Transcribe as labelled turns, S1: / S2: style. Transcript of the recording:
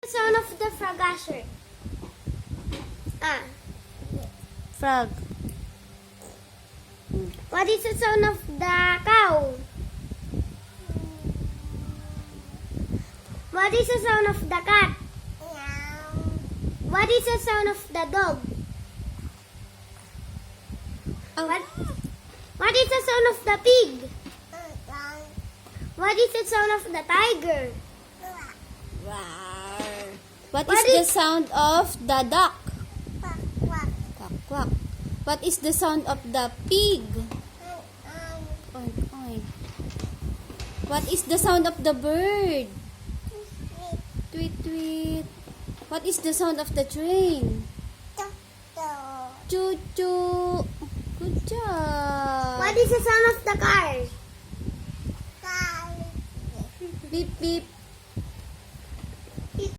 S1: Sound of the frogger.
S2: Frog.
S1: What is the sound of the cow? What is the sound of the cat? What is the sound of the dog?
S2: Oh.
S1: What is the sound of the pig? What is the sound of the tiger?
S2: What
S1: What
S2: is the
S1: is-
S2: sound of the duck? Quack, quack. What is the sound of the pig? Oink, oink. What is the sound of the bird? Tweet, tweet. What is the sound of the train? Choo, choo. Good job.
S1: What is the sound of the car?
S2: Beep, beep.